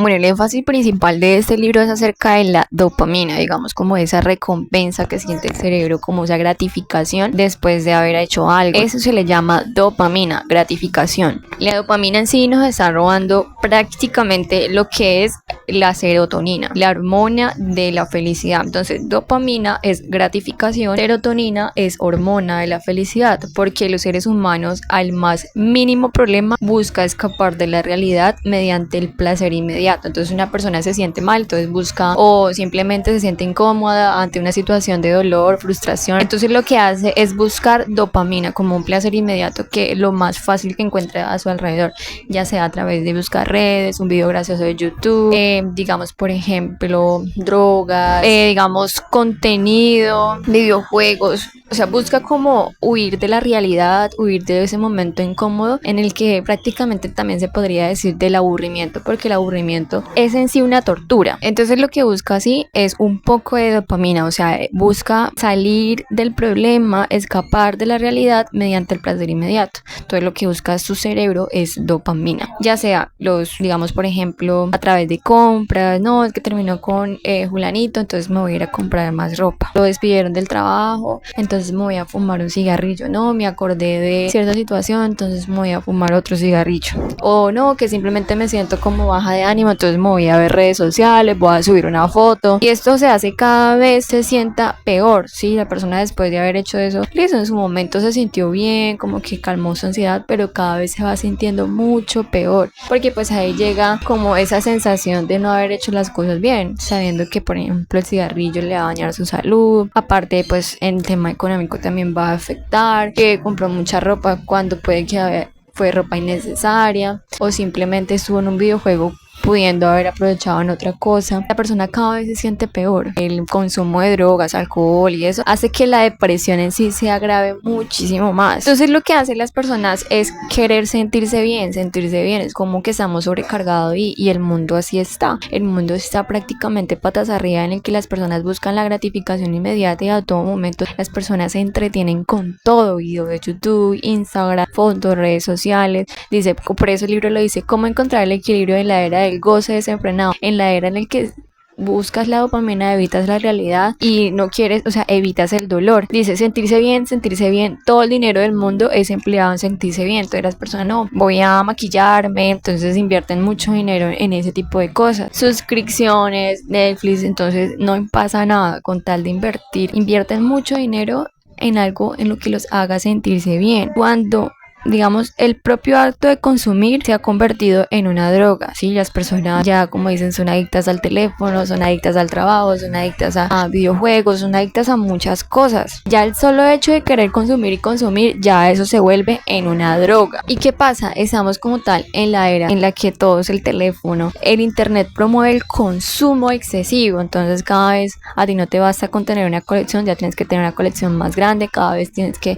Bueno, el énfasis principal de este libro es acerca de la dopamina, digamos, como esa recompensa que siente el cerebro, como esa gratificación después de haber hecho algo. Eso se le llama dopamina, gratificación. La dopamina en sí nos está robando prácticamente lo que es la serotonina, la hormona de la felicidad. Entonces, dopamina es gratificación, serotonina es hormona de la felicidad, porque los seres humanos al más mínimo problema busca escapar de la realidad mediante el placer inmediato. Entonces una persona se siente mal, entonces busca, o simplemente se siente incómoda ante una situación de dolor, frustración, entonces lo que hace es buscar dopamina como un placer inmediato, que lo más fácil que encuentre a su alrededor, ya sea a través de buscar redes, un video gracioso de YouTube, digamos por ejemplo drogas, digamos contenido, videojuegos. O sea, busca como huir de la realidad, huir de ese momento incómodo en el que prácticamente también se podría decir del aburrimiento, porque el aburrimiento es en sí una tortura. Entonces lo que busca así es un poco de dopamina, o sea, busca salir del problema, escapar de la realidad mediante el placer inmediato. Entonces lo que busca su cerebro es dopamina, ya sea digamos por ejemplo, a través de compras. No, es que terminó con Julanito, entonces me voy a ir a comprar más ropa. Lo despidieron del trabajo, entonces me voy a fumar un cigarrillo. No, me acordé de cierta situación, entonces me voy a fumar otro cigarrillo. O no, que simplemente me siento como baja de ánimo, entonces me voy a ver redes sociales, voy a subir una foto. Y esto se hace cada vez se sienta peor, ¿sí? La persona después de haber hecho eso, listo, en su momento se sintió bien, como que calmó su ansiedad, pero cada vez se va sintiendo mucho peor, porque pues ahí llega como esa sensación de no haber hecho las cosas bien, sabiendo que por ejemplo el cigarrillo le va a dañar su salud, aparte pues en tema económico también va a afectar, que compró mucha ropa cuando puede que fue ropa innecesaria, o simplemente estuvo en un videojuego pudiendo haber aprovechado en otra cosa. La persona cada vez se siente peor. El consumo de drogas, alcohol y eso hace que la depresión en sí se agrave muchísimo más. Entonces lo que hacen las personas es querer sentirse bien, sentirse bien. Es como que estamos sobrecargados y el mundo así está. El mundo está prácticamente patas arriba, en el que las personas buscan la gratificación inmediata y a todo momento las personas se entretienen con todo: video de YouTube, Instagram, fotos, redes sociales. Dice, por eso el libro lo dice, cómo encontrar el equilibrio en la era del goce desenfrenado, en la era en la que buscas la dopamina, evitas la realidad y no quieres, o sea, evitas el dolor. Dice, sentirse bien, todo el dinero del mundo es empleado en sentirse bien. Entonces las personas, no, voy a maquillarme, entonces invierten mucho dinero en ese tipo de cosas. Suscripciones, Netflix, entonces no pasa nada con tal de invertir. Invierten mucho dinero en algo en lo que los haga sentirse bien. Cuando digamos, el propio acto de consumir se ha convertido en una droga, ¿sí? Las personas ya, como dicen, son adictas al teléfono, son adictas al trabajo, son adictas a videojuegos, son adictas a muchas cosas. Ya el solo hecho de querer consumir y consumir, ya eso se vuelve en una droga. ¿Y qué pasa? Estamos como tal en la era en la que todo es el teléfono. El internet promueve el consumo excesivo, entonces cada vez a ti no te basta con tener una colección, ya tienes que tener una colección más grande, cada vez tienes que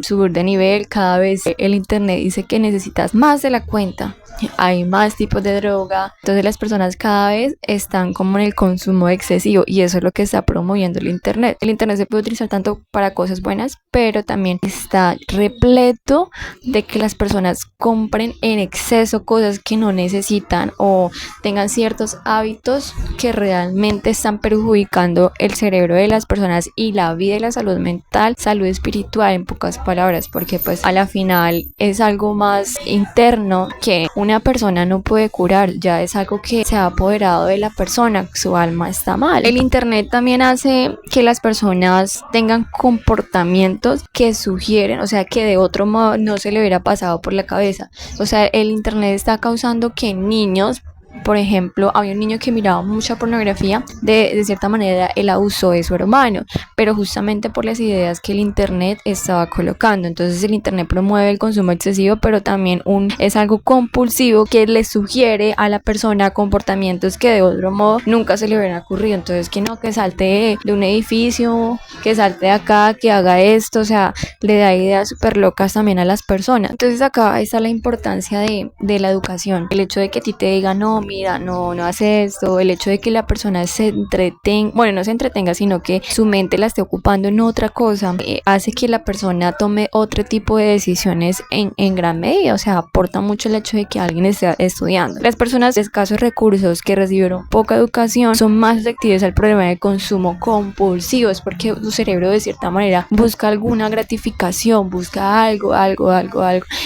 subir de nivel, cada vez el internet dice que necesitas más de la cuenta, hay más tipos de droga, entonces las personas cada vez están como en el consumo excesivo y eso es lo que está promoviendo el internet. El internet se puede utilizar tanto para cosas buenas, pero también está repleto de que las personas compren en exceso cosas que no necesitan o tengan ciertos hábitos que realmente están perjudicando el cerebro de las personas y la vida y la salud mental, salud espiritual en pocas palabras, porque pues a la final es algo más interno que una persona no puede curar, ya es algo que se ha apoderado de la persona, su alma está mal. El internet también hace que las personas tengan comportamientos que sugieren, o sea, que de otro modo no se le hubiera pasado por la cabeza. O sea, el internet está causando que niños, por ejemplo, había un niño que miraba mucha pornografía, de cierta manera él abusó de su hermano, pero justamente por las ideas que el internet estaba colocando. Entonces el internet promueve el consumo excesivo, pero también es algo compulsivo que le sugiere a la persona comportamientos que de otro modo nunca se le hubieran ocurrido. Entonces que no, que salte de un edificio, que salte de acá, que haga esto, o sea, le da ideas súper locas también a las personas. Entonces acá está la importancia de la educación, el hecho de que a ti te digan, no, mira, mira, no hace esto, el hecho de que la persona se entretenga, bueno, no se entretenga, sino que su mente la esté ocupando en otra cosa, hace que la persona tome otro tipo de decisiones en gran medida. O sea, aporta mucho el hecho de que alguien esté estudiando. Las personas de escasos recursos que recibieron poca educación son más susceptibles al problema de consumo compulsivo, es porque su cerebro de cierta manera busca alguna gratificación, busca algo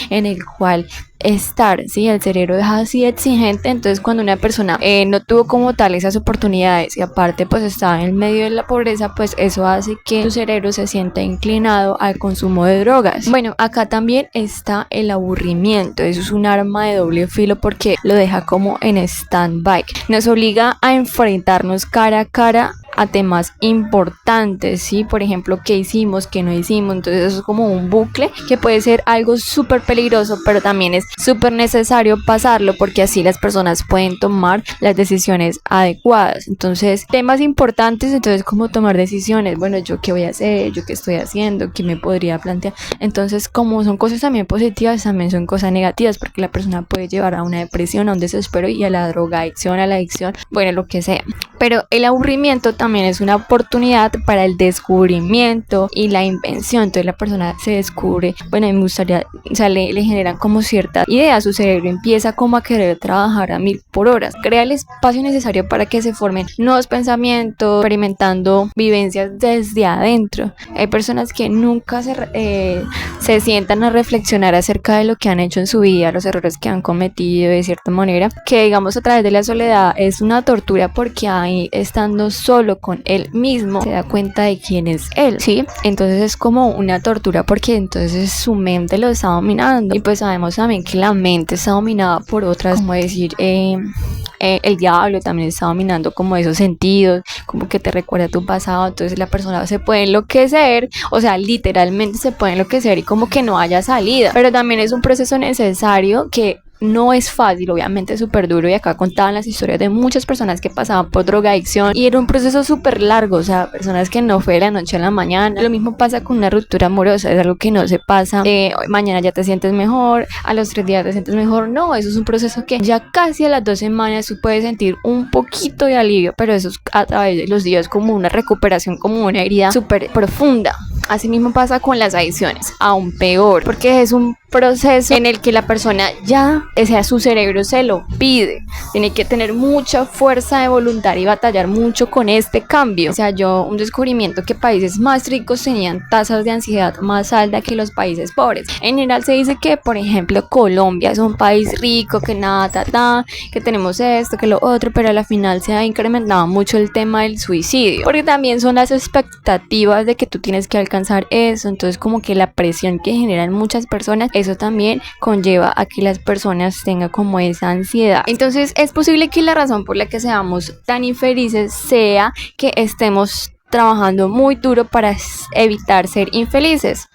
en el cual estar, ¿sí? El cerebro es así exigente. Entonces cuando una persona no tuvo como tal esas oportunidades y aparte pues estaba en medio de la pobreza, pues eso hace que su cerebro se sienta inclinado al consumo de drogas. Bueno, acá también está el aburrimiento. Eso es un arma de doble filo porque lo deja como en stand-by. Nos obliga a enfrentarnos cara a cara a temas importantes, ¿sí? Por ejemplo, qué hicimos, qué no hicimos. Entonces eso es como un bucle que puede ser algo súper peligroso, pero también es súper necesario pasarlo porque así las personas pueden tomar las decisiones adecuadas. Entonces, temas importantes, entonces cómo tomar decisiones, bueno, yo qué voy a hacer, yo qué estoy haciendo, qué me podría plantear. Entonces, como son cosas también positivas, también son cosas negativas, porque la persona puede llevar a una depresión, a un desespero y a la drogadicción, a la adicción, bueno, lo que sea. Pero el aburrimiento también es una oportunidad para el descubrimiento y la invención. Entonces la persona se descubre, bueno, me gustaría, o sea, le generan como cierta idea, su cerebro empieza como a querer trabajar a 1000 por hora, crea el espacio necesario para que se formen nuevos pensamientos, experimentando vivencias desde adentro. Hay personas que nunca se sientan a reflexionar acerca de lo que han hecho en su vida, los errores que han cometido de cierta manera, que digamos a través de la soledad es una tortura porque ahí estando solo con él mismo se da cuenta de quién es él, ¿sí? Entonces es como una tortura porque entonces su mente lo está dominando y pues sabemos también que la mente está dominada por otras, como decir, el diablo también está dominando como esos sentidos, como que te recuerda tu pasado. Entonces la persona se puede enloquecer, o sea, literalmente se puede enloquecer y como que no haya salida, pero también es un proceso necesario que no es fácil, obviamente es súper duro, y acá contaban las historias de muchas personas que pasaban por drogadicción y era un proceso súper largo, o sea, personas que no fue de la noche a la mañana. Lo mismo pasa con una ruptura amorosa, es algo que no se pasa, mañana ya te sientes mejor, a los 3 días te sientes mejor, no, eso es un proceso que ya casi a las 2 semanas tú puedes sentir un poquito de alivio, pero eso es a través de los días, como una recuperación, como una herida súper profunda. Así mismo pasa con las adicciones, aún peor, porque es un proceso en el que la persona ya, o sea, su cerebro se lo pide, tiene que tener mucha fuerza de voluntad y batallar mucho con este cambio. O sea, un descubrimiento que países más ricos tenían tasas de ansiedad más altas que los países pobres. En general se dice que, por ejemplo, Colombia es un país rico, que nada, que tenemos esto, que lo otro, pero a la final se ha incrementado mucho el tema del suicidio, porque también son las expectativas de que tú tienes que alcanzar eso. Entonces como que la presión que generan muchas personas, eso también conlleva a que las personas tengan como esa ansiedad. Entonces es posible que la razón por la que seamos tan infelices sea que estemos trabajando muy duro para evitar ser infelices.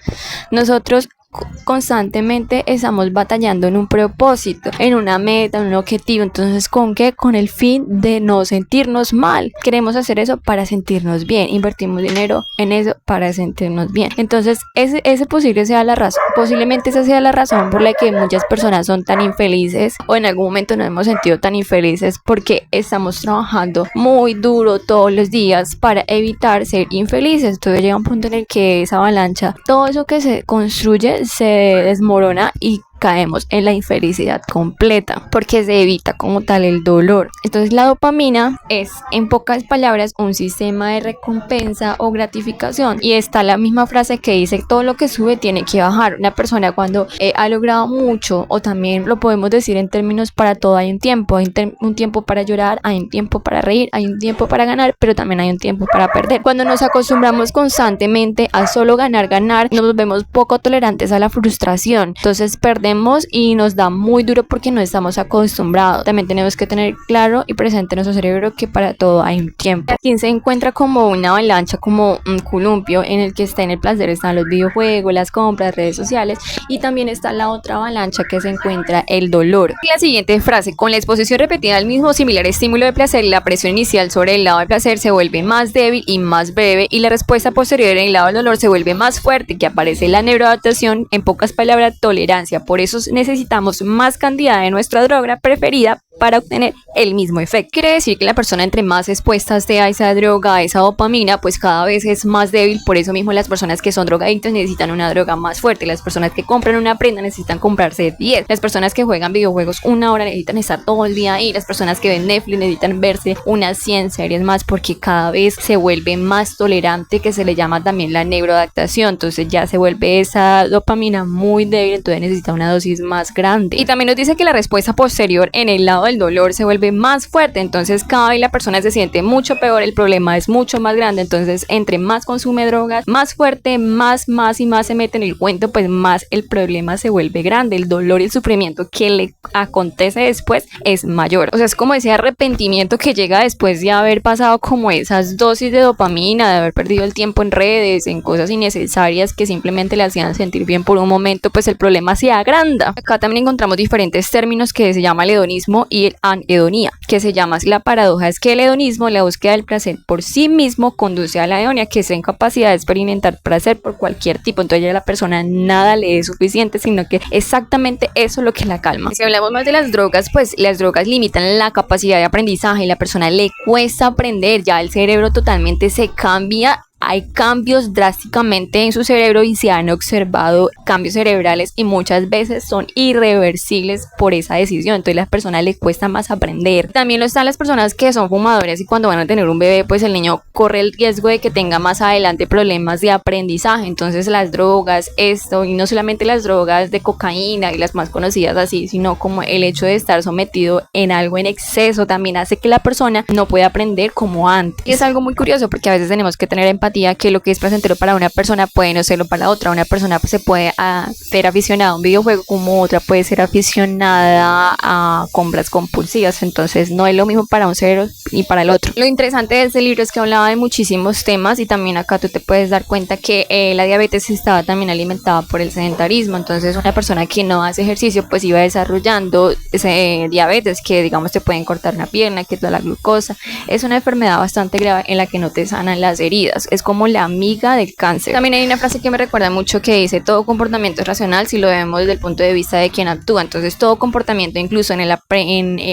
Nosotros constantemente estamos batallando en un propósito, en una meta, en un objetivo. Entonces, ¿con qué? Con el fin de no sentirnos mal. Queremos hacer eso para sentirnos bien. Invertimos dinero en eso para sentirnos bien. Entonces, ese posiblemente esa sea la razón por la que muchas personas son tan infelices, o en algún momento nos hemos sentido tan infelices, porque estamos trabajando muy duro todos los días para evitar ser infelices. Entonces llega un punto en el que esa avalancha, todo eso que se construye se desmorona y caemos en la infelicidad completa, porque se evita como tal el dolor. Entonces la dopamina es, en pocas palabras, un sistema de recompensa o gratificación, y está la misma frase que dice: todo lo que sube tiene que bajar. Una persona cuando ha logrado mucho, o también lo podemos decir en términos, para todo hay un tiempo, un tiempo para llorar, hay un tiempo para reír, hay un tiempo para ganar, pero también hay un tiempo para perder. Cuando nos acostumbramos constantemente a solo ganar, nos volvemos poco tolerantes a la frustración, entonces perdemos y nos da muy duro porque no estamos acostumbrados. También tenemos que tener claro y presente en nuestro cerebro que para todo hay un tiempo. Aquí se encuentra como una avalancha, como un columpio en el que está en el placer, están los videojuegos, las compras, redes sociales, y también está la otra avalancha que se encuentra el dolor. La siguiente frase: con la exposición repetida al mismo similar estímulo de placer, la presión inicial sobre el lado del placer se vuelve más débil y más breve, y la respuesta posterior en el lado del dolor se vuelve más fuerte, que aparece la neuroadaptación, en pocas palabras, tolerancia. Por eso necesitamos más cantidad de nuestra droga preferida para obtener el mismo efecto. Quiere decir que la persona entre más expuesta esté a esa droga, a esa dopamina, pues cada vez es más débil. Por eso mismo las personas que son drogadictas necesitan una droga más fuerte. Las personas que compran una prenda necesitan comprarse 10. Las personas que juegan videojuegos una hora necesitan estar todo el día ahí. Las personas que ven Netflix necesitan verse unas 100 series más, porque cada vez se vuelve más tolerante, que se le llama también la neuroadaptación. Entonces ya se vuelve esa dopamina muy débil, entonces necesita una dosis más grande. Y también nos dice que la respuesta posterior en el lado del dolor se vuelve más fuerte, entonces cada vez la persona se siente mucho peor, el problema es mucho más grande. Entonces entre más consume drogas, más fuerte, más y más se mete en el cuento, pues más el problema se vuelve grande. El dolor y el sufrimiento que le acontece después es mayor. O sea, es como ese arrepentimiento que llega después de haber pasado como esas dosis de dopamina, de haber perdido el tiempo en redes, en cosas innecesarias que simplemente le hacían sentir bien por un momento, pues el problema se agranda. Acá también encontramos diferentes términos que se llama el hedonismo y el anhedonía, que se llama así. La paradoja es que el hedonismo, la búsqueda del placer por sí mismo, conduce a la hedonia, que es la incapacidad de experimentar placer por cualquier tipo. Entonces ya la persona nada le es suficiente, sino que exactamente eso es lo que la calma. Si hablamos más de las drogas, pues las drogas limitan la capacidad de aprendizaje y la persona le cuesta aprender, ya el cerebro totalmente se cambia. Hay cambios drásticamente en su cerebro y se han observado cambios cerebrales y muchas veces son irreversibles por esa decisión. Entonces a la persona le cuesta más aprender. También lo están las personas que son fumadores y cuando van a tener un bebé, pues el niño corre el riesgo de que tenga más adelante problemas de aprendizaje. Entonces las drogas, esto, y no solamente las drogas de cocaína y las más conocidas así, sino como el hecho de estar sometido en algo en exceso también hace que la persona no pueda aprender como antes. Y es algo muy curioso porque a veces tenemos que tener empatía, que lo que es placentero para una persona puede no serlo para otra. Una persona pues, se puede ser aficionada a un videojuego, como otra puede ser aficionada a compras compulsivas. Entonces no es lo mismo para un cerebro ni para el otro. Lo interesante de este libro es que hablaba de muchísimos temas y también acá tú te puedes dar cuenta que la diabetes estaba también alimentada por el sedentarismo. Entonces una persona que no hace ejercicio pues iba desarrollando ese diabetes, que digamos te pueden cortar una pierna, que toda la glucosa. Es una enfermedad bastante grave en la que no te sanan las heridas. Es como la amiga del cáncer. También hay una frase que me recuerda mucho que dice: todo comportamiento es racional si lo vemos desde el punto de vista de quien actúa. Entonces todo comportamiento, incluso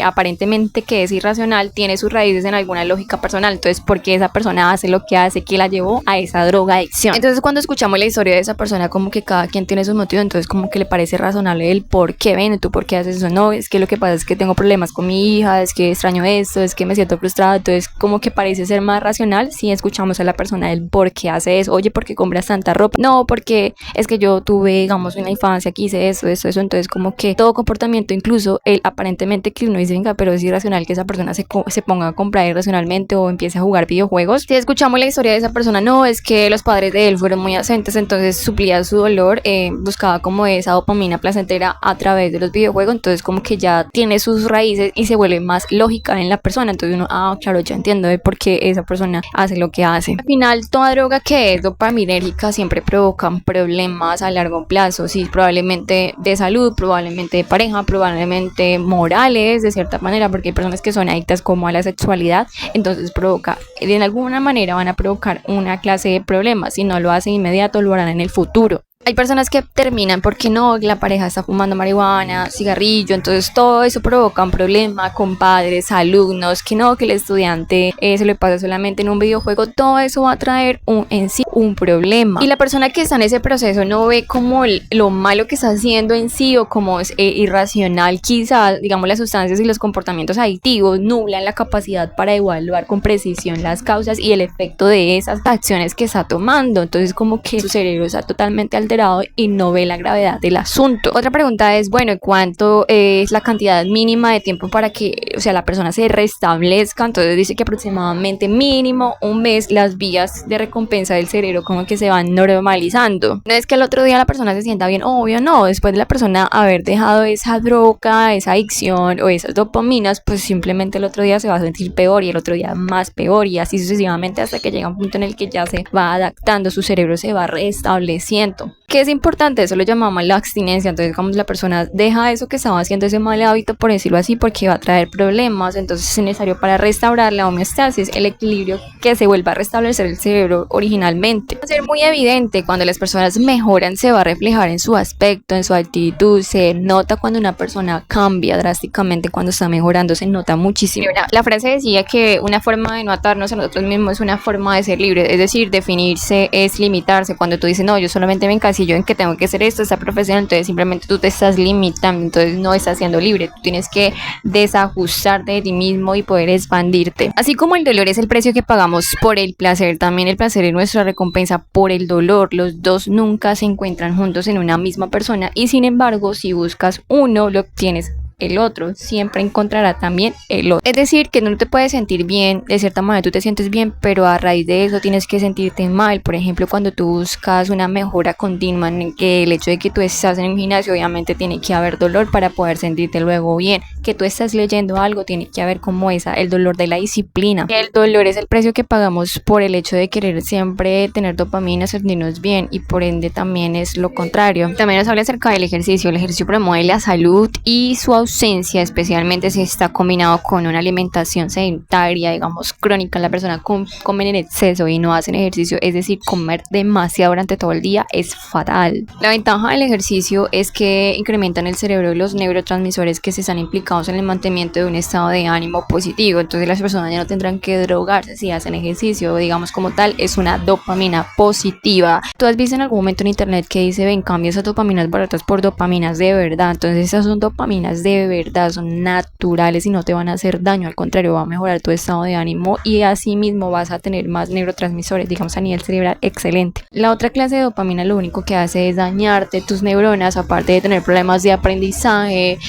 aparentemente que es irracional, tiene sus raíces en alguna lógica personal. Entonces ¿por qué esa persona hace lo que hace, que la llevó a esa drogadicción? Entonces cuando escuchamos la historia de esa persona, como que cada quien tiene sus motivos, entonces como que le parece razonable el por qué. Ven, ¿tú por qué haces eso? No, es que lo que pasa es que tengo problemas con mi hija, es que extraño esto, es que me siento frustrada. Entonces como que parece ser más racional si escuchamos a la persona el por qué hace eso. Oye, ¿por qué compras tanta ropa? No, porque es que yo tuve, digamos, una infancia que hice eso. Entonces como que todo comportamiento, incluso el aparentemente que uno dice, venga, pero es irracional que esa persona se ponga a comprar irracionalmente o empiece a jugar videojuegos. Si escuchamos la historia de esa persona, no, es que los padres de él fueron muy ausentes, entonces suplía su dolor, buscaba como esa dopamina placentera a través de los videojuegos. Entonces como que ya tiene sus raíces y se vuelve más lógica en la persona. Entonces uno, claro, ya entiendo de por qué esa persona hace lo que hace. Al final, toda droga que es dopaminérgica siempre provoca problemas a largo plazo, sí, probablemente de salud, probablemente de pareja, probablemente morales de cierta manera, porque hay personas que son adictas como a la sexualidad. Entonces provoca, de alguna manera van a provocar una clase de problemas. Si no lo hacen inmediato, lo harán en el futuro. Hay personas que terminan porque no, la pareja está fumando marihuana, cigarrillo, entonces todo eso provoca un problema con padres, alumnos, que no, que el estudiante se le pasa solamente en un videojuego. Todo eso va a traer en sí un problema. Y la persona que está en ese proceso no ve como lo malo que está haciendo en sí, o como es irracional. Quizás, digamos, las sustancias y los comportamientos adictivos nublan la capacidad para evaluar con precisión las causas y el efecto de esas acciones que está tomando. Entonces como que su cerebro está totalmente alterado y no ve la gravedad del asunto. Otra pregunta es, bueno, ¿cuánto es la cantidad mínima de tiempo para que, o sea, la persona se restablezca? Entonces dice que aproximadamente mínimo un mes las vías de recompensa del cerebro como que se van normalizando. No es que al otro día la persona se sienta bien, obvio no. Después de la persona haber dejado esa droga, esa adicción o esas dopaminas, pues simplemente el otro día se va a sentir peor y el otro día más peor, y así sucesivamente hasta que llega un punto en el que ya se va adaptando, su cerebro se va restableciendo. que es importante, eso lo llamamos la abstinencia. Entonces, digamos, la persona deja eso que estaba haciendo, ese mal hábito, por decirlo así, porque va a traer problemas. Entonces es necesario para restaurar la homeostasis, el equilibrio, que se vuelva a restablecer el cerebro originalmente. Va a ser muy evidente cuando las personas mejoran, se va a reflejar en su aspecto, en su actitud. Se nota cuando una persona cambia drásticamente, cuando está mejorando, se nota muchísimo. La frase decía que una forma de no atarnos a nosotros mismos es una forma de ser libre, es decir, definirse es limitarse. Cuando tú dices, no, yo solamente me encasillo en que tengo que hacer esto, esta profesión, entonces simplemente tú te estás limitando, entonces no estás siendo libre. Tú tienes que desajustarte de ti mismo y poder expandirte. Así como el dolor es el precio que pagamos por el placer, también el placer es nuestra recompensa por el dolor. Los dos nunca se encuentran juntos en una misma persona, y sin embargo, si buscas uno, lo obtienes el otro, siempre encontrará también el otro. Es decir, que no te puedes sentir bien, de cierta manera tú te sientes bien, pero a raíz de eso tienes que sentirte mal. Por ejemplo, cuando tú buscas una mejora continua, en que el hecho de que tú estás en un gimnasio, obviamente tiene que haber dolor para poder sentirte luego bien. Que tú estás leyendo algo, tiene que haber como el dolor de la disciplina. El dolor es el precio que pagamos por el hecho de querer siempre tener dopamina, sentirnos bien, y por ende también es lo contrario. También nos habla acerca del ejercicio. El ejercicio promueve la salud y su ausencia, especialmente si está combinado con una alimentación sedentaria, digamos crónica. La persona come en exceso y no hacen ejercicio, es decir, comer demasiado durante todo el día, es fatal. La ventaja del ejercicio es que incrementan el cerebro los neurotransmisores que se están implicados en el mantenimiento de un estado de ánimo positivo. Entonces las personas ya no tendrán que drogarse si hacen ejercicio, digamos, como tal, es una dopamina positiva. Tú has visto en algún momento en internet que dice, ven, cambia esas dopaminas baratas por dopaminas de verdad. Entonces esas son dopaminas de verdad, son naturales y no te van a hacer daño, al contrario, va a mejorar tu estado de ánimo y así mismo vas a tener más neurotransmisores, digamos, a nivel cerebral, excelente. La otra clase de dopamina lo único que hace es dañarte tus neuronas, aparte de tener problemas de aprendizaje.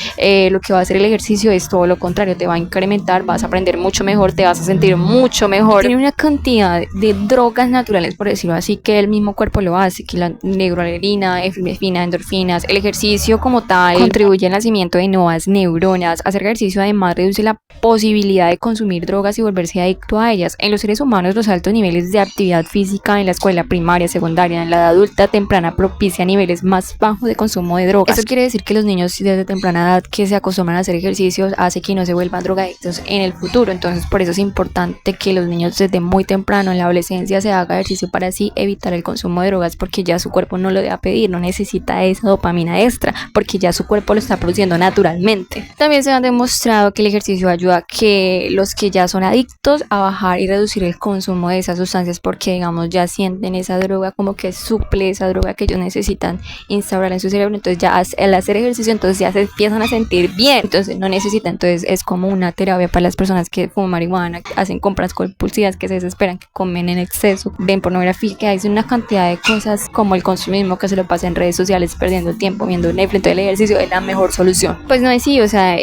Lo que va a hacer el ejercicio es todo lo contrario, te va a incrementar, vas a aprender mucho mejor, te vas a sentir mucho mejor. Tiene una cantidad de drogas naturales, por decirlo así, que el mismo cuerpo lo hace, que la neuroleptina, epinefrina, endorfinas. El ejercicio como tal contribuye al nacimiento de nuevas neuronas. Hacer ejercicio además reduce la posibilidad de consumir drogas y volverse adicto a ellas. En los seres humanos, los altos niveles de actividad física en la escuela primaria, secundaria, en la edad adulta temprana propicia niveles más bajos de consumo de drogas. Esto quiere decir que los niños desde temprana edad que se acostumbran a hacer ejercicios hace que no se vuelvan drogadictos en el futuro. Entonces por eso es importante que los niños desde muy temprano en la adolescencia se haga ejercicio para así evitar el consumo de drogas, porque ya su cuerpo no lo debe pedir, no necesita esa dopamina extra porque ya su cuerpo lo está produciendo naturalmente. También se ha demostrado que el ejercicio ayuda a que los que ya son adictos a bajar y reducir el consumo de esas sustancias, porque digamos ya sienten esa droga como que suple esa droga que ellos necesitan instaurar en su cerebro. Entonces ya al hacer ejercicio entonces ya se empiezan a sentir bien, entonces no necesitan. Entonces es como una terapia para las personas que fuman marihuana, que hacen compras compulsivas, que se desesperan, que comen en exceso, ven pornografía, que hacen una cantidad de cosas como el consumismo, que se lo pasa en redes sociales perdiendo el tiempo viendo Netflix. Entonces el ejercicio es la mejor solución. Pues no es sí, o sea,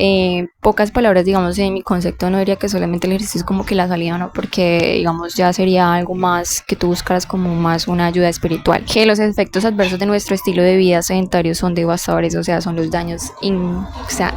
pocas palabras, digamos, en mi concepto no diría que solamente el ejercicio es como que la salida, no, porque digamos ya sería algo más que tú buscaras como más una ayuda espiritual. Que los efectos adversos de nuestro estilo de vida sedentario son devastadores, o sea, son los daños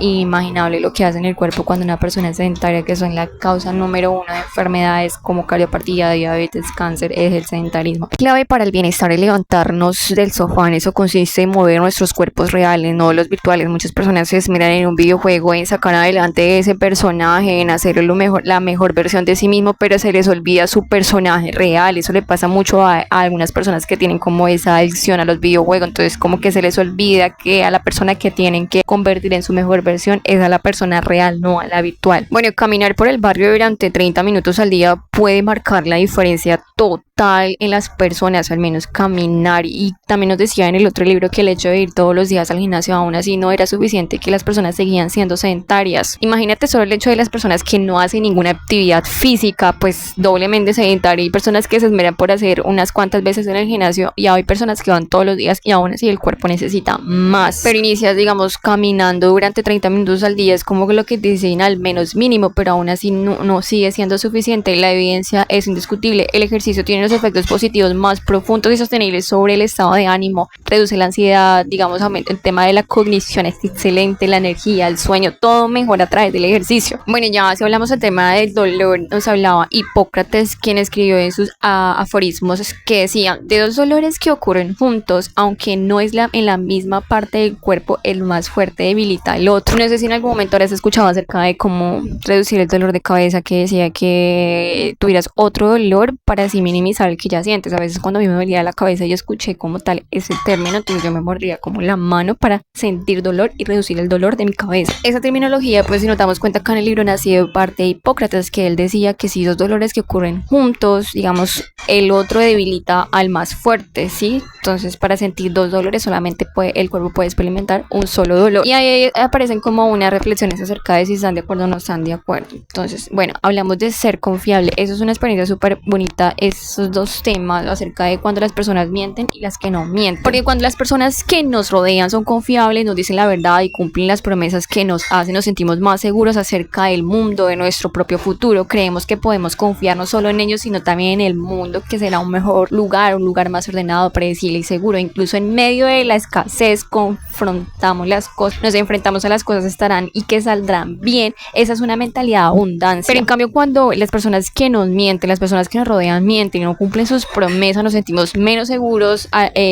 inimaginables lo que hace en el cuerpo cuando una persona es sedentaria, que son la causa número 1 de enfermedades como cardiopatía, diabetes, cáncer, es el sedentarismo. Clave para el bienestar es levantarnos del sofá. En eso consiste en mover nuestros cuerpos reales, no los virtuales. Muchas personas se esmeran en un videojuego, en sacar adelante ese personaje, en hacer la mejor versión de sí mismo, pero se les olvida su personaje real. Eso le pasa mucho a algunas personas que tienen como esa adicción a los videojuegos. Entonces como que se les olvida que a la persona que tienen que convertir en su mejor versión es a la persona real, no a la virtual. Bueno, caminar por el barrio durante 30 minutos al día puede marcar la diferencia total en las personas, al menos caminar. Y también nos decía en el otro libro que el hecho de ir todos los días al gimnasio aún así no era suficiente, que las personas seguían siendo sedentarias. Imagínate solo el hecho de las personas que no hacen ninguna actividad física, pues doblemente sedentaria, y personas que se esmeran por hacer unas cuantas veces en el gimnasio, y hay personas que van todos los días y aún así el cuerpo necesita más. Pero inicias, digamos, caminando durante 30 minutos al día, es como lo que dicen al menos mínimo, pero aún así no sigue siendo suficiente. La evidencia es indiscutible. El ejercicio tiene los efectos positivos más profundos y sostenibles sobre el estado de ánimo, reduce la ansiedad, digamos, aumenta el tema de la cognición, es excelente, la energía energía, el sueño, todo mejora a través del ejercicio. Bueno, ya si hablamos del tema del dolor, nos hablaba Hipócrates, quien escribió en sus aforismos que decía: de dos dolores que ocurren juntos, aunque no es en la misma parte del cuerpo, el más fuerte debilita al otro. No sé si en algún momento habrás escuchado acerca de cómo reducir el dolor de cabeza, que decía que tuvieras otro dolor para así minimizar el que ya sientes. A veces cuando a mí me dolía la cabeza yo escuché como tal ese término, entonces yo me mordía como la mano para sentir dolor y reducir el dolor de mi cabeza. Esa terminología, pues si nos damos cuenta acá en el libro, nació de parte de Hipócrates, que él decía que si dos dolores que ocurren juntos, digamos, el otro debilita al más fuerte, ¿sí? Entonces para sentir dos dolores solamente el cuerpo puede experimentar un solo dolor. Y ahí aparecen como unas reflexiones acerca de si están de acuerdo o no están de acuerdo. Entonces, bueno, hablamos de ser confiable. Eso es una experiencia súper bonita, esos dos temas acerca de cuando las personas mienten y las que no mienten. Porque cuando las personas que nos rodean son confiables, nos dicen la verdad y cumplen las promesas que nos hacen, nos sentimos más seguros acerca del mundo, de nuestro propio futuro. Creemos que podemos confiar no solo en ellos, sino también en el mundo, que será un mejor lugar, un lugar más ordenado, predecible y seguro. Incluso en medio de la escasez confrontamos las cosas, nos enfrentamos a las cosas, estarán y que saldrán bien. Esa es una mentalidad de abundancia. Pero en cambio, cuando las personas que nos mienten, las personas que nos rodean mienten y no cumplen sus promesas, nos sentimos menos seguros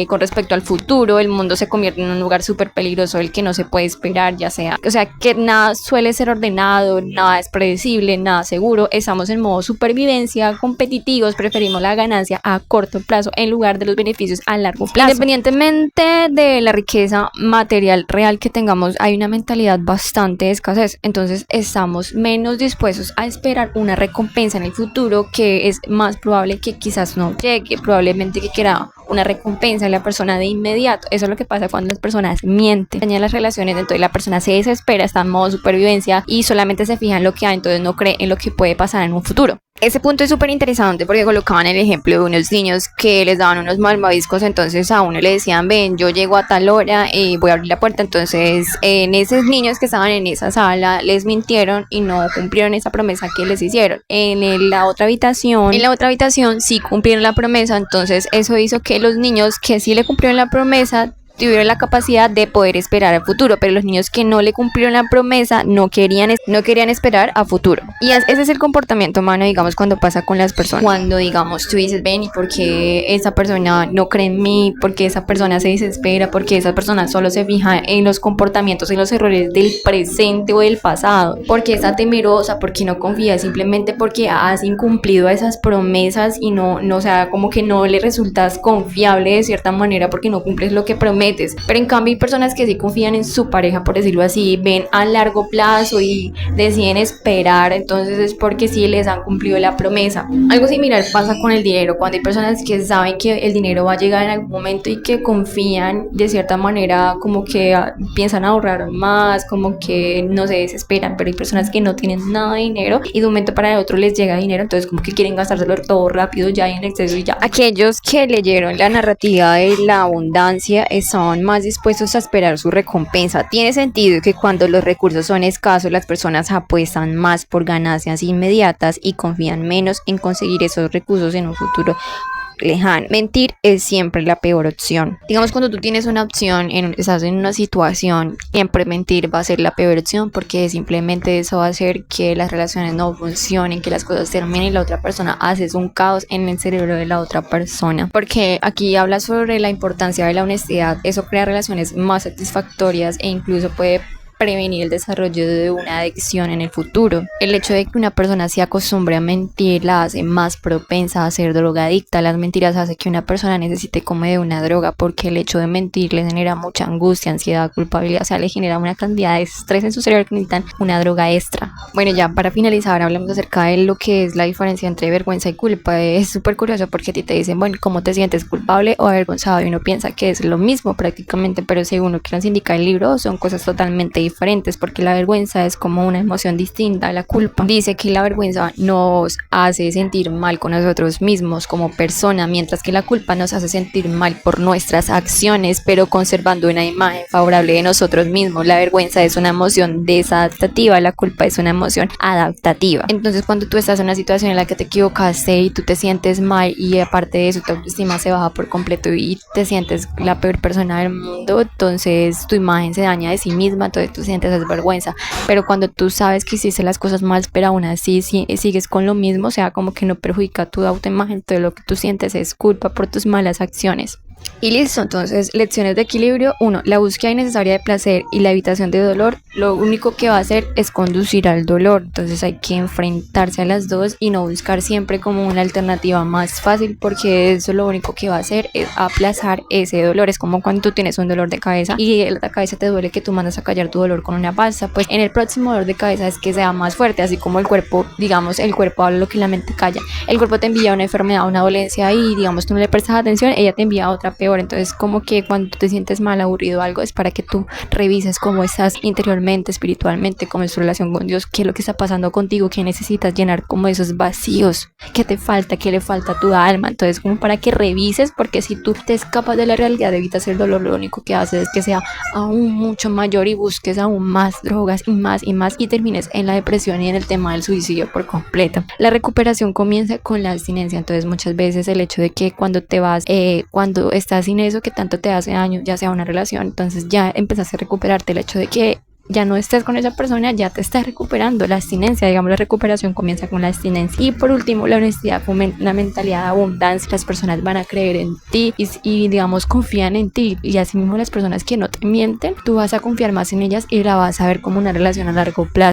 con respecto al futuro. El mundo se convierte en un lugar súper peligroso del que no se puede esperar, ya sea, o sea, que nada suele ser ordenado, nada es predecible, nada seguro. Estamos en modo supervivencia, competitivos, preferimos la ganancia a corto plazo en lugar de los beneficios a largo plazo. Independientemente de la riqueza material real que tengamos, hay una mentalidad bastante de escasez. Entonces estamos menos dispuestos a esperar una recompensa en el futuro, que es más probable que quizás no llegue, probablemente que quiera una recompensa en la persona de inmediato. Eso es lo que pasa cuando las personas mienten, dañan las relaciones, entonces la persona se desespera, está en modo supervivencia y solamente se fija en lo que hay, entonces no cree en lo que puede pasar en un futuro. Ese punto es súper interesante porque colocaban el ejemplo de unos niños que les daban unos malvaviscos, entonces a uno le decían: ven, yo llego a tal hora y voy a abrir la puerta. Entonces en esos niños que estaban en esa sala les mintieron y no cumplieron esa promesa que les hicieron. En la otra habitación sí cumplieron la promesa, entonces eso hizo que los niños que sí le cumplieron la promesa tuvieron la capacidad de poder esperar al futuro, pero los niños que no le cumplieron la promesa no querían esperar a futuro. Y ese es el comportamiento humano, digamos, cuando pasa con las personas. Cuando, digamos, tú dices: ven, ¿y por qué esa persona no cree en mí? ¿Por qué esa persona se desespera? ¿Por qué esa persona solo se fija en los comportamientos y los errores del presente o del pasado? ¿Por qué está temerosa? ¿Por qué no confía? Simplemente porque has incumplido esas promesas y no, o sea, como que no le resultas confiable de cierta manera porque no cumples lo que prometes. Pero en cambio hay personas que sí confían en su pareja, por decirlo así, ven a largo plazo y deciden esperar, entonces es porque sí les han cumplido la promesa. Algo similar pasa con el dinero, cuando hay personas que saben que el dinero va a llegar en algún momento y que confían de cierta manera, como que piensan ahorrar más, como que no se desesperan. Pero hay personas que no tienen nada de dinero y de un momento para el otro les llega dinero, entonces como que quieren gastárselo todo rápido ya y en exceso y ya. Aquellos que leyeron la narrativa de la abundancia son más dispuestos a esperar su recompensa. Tiene sentido que cuando los recursos son escasos, las personas apuestan más por ganancias inmediatas y confían menos en conseguir esos recursos en un futuro lejano. Mentir es siempre la peor opción. Digamos, cuando tú tienes una opción, estás en una situación, siempre mentir va a ser la peor opción, porque simplemente eso va a hacer que las relaciones no funcionen, que las cosas terminen y la otra persona haces un caos en el cerebro de la otra persona. Porque aquí habla sobre la importancia de la honestidad. Eso crea relaciones más satisfactorias e incluso puede prevenir el desarrollo de una adicción en el futuro. El hecho de que una persona se acostumbre a mentir la hace más propensa a ser drogadicta. Las mentiras hacen que una persona necesite como de una droga, porque el hecho de mentir le genera mucha angustia, ansiedad, culpabilidad, o sea, le genera una cantidad de estrés en su cerebro que necesitan una droga extra. Bueno, ya para finalizar hablamos acerca de lo que es la diferencia entre vergüenza y culpa. Es súper curioso porque a ti te dicen: bueno, ¿cómo te sientes, culpable o avergonzado? Y uno piensa que es lo mismo prácticamente, pero según lo que nos indica el libro son cosas totalmente diferentes, porque la vergüenza es como una emoción distinta a la culpa. Dice que la vergüenza nos hace sentir mal con nosotros mismos como persona, mientras que la culpa nos hace sentir mal por nuestras acciones, pero conservando una imagen favorable de nosotros mismos. La vergüenza es una emoción desadaptativa, la culpa es una emoción adaptativa. Entonces, cuando tú estás en una situación en la que te equivocaste y tú te sientes mal, y aparte de eso tu autoestima se baja por completo y te sientes la peor persona del mundo, entonces tu imagen se daña de sí misma, entonces tú tú sientes es vergüenza, pero cuando tú sabes que hiciste las cosas mal, pero aún así sigues con lo mismo, o sea, como que no perjudica tu autoimagen, todo lo que tú sientes es culpa por tus malas acciones. Y listo, entonces lecciones de equilibrio. 1. La búsqueda innecesaria de placer y la evitación de dolor lo único que va a hacer es conducir al dolor. Entonces hay que enfrentarse a las dos y no buscar siempre como una alternativa más fácil, porque eso lo único que va a hacer es aplazar ese dolor. Es como cuando tú tienes un dolor de cabeza y la cabeza te duele, que tú mandas a callar tu dolor con una pasta. Pues en el próximo dolor de cabeza es que sea más fuerte, así como el cuerpo, digamos, el cuerpo habla lo que la mente calla. El cuerpo te envía una enfermedad, una dolencia y digamos tú no le prestas atención, ella te envía otra peor. Entonces como que cuando tú te sientes mal, aburrido o algo, es para que tú revises cómo estás interiormente, espiritualmente, cómo es tu relación con Dios, qué es lo que está pasando contigo, qué necesitas llenar, como esos vacíos, qué te falta, qué le falta a tu alma. Entonces como para que revises, porque si tú te escapas de la realidad, evitas el dolor, lo único que haces es que sea aún mucho mayor y busques aún más drogas y más y termines en la depresión y en el tema del suicidio por completo. La recuperación comienza con la abstinencia. Entonces muchas veces el hecho de que cuando te vas, cuando estás sin eso que tanto te hace daño, ya sea una relación, entonces ya empezaste a recuperarte. El hecho de que ya no estés con esa persona, ya te estás recuperando. La abstinencia, digamos, la recuperación comienza con la abstinencia. Y por último, la honestidad fomenta una mentalidad de abundancia. Las personas van a creer en ti y digamos, confían en ti. Y así mismo las personas que no te mienten, tú vas a confiar más en ellas y la vas a ver como una relación a largo plazo.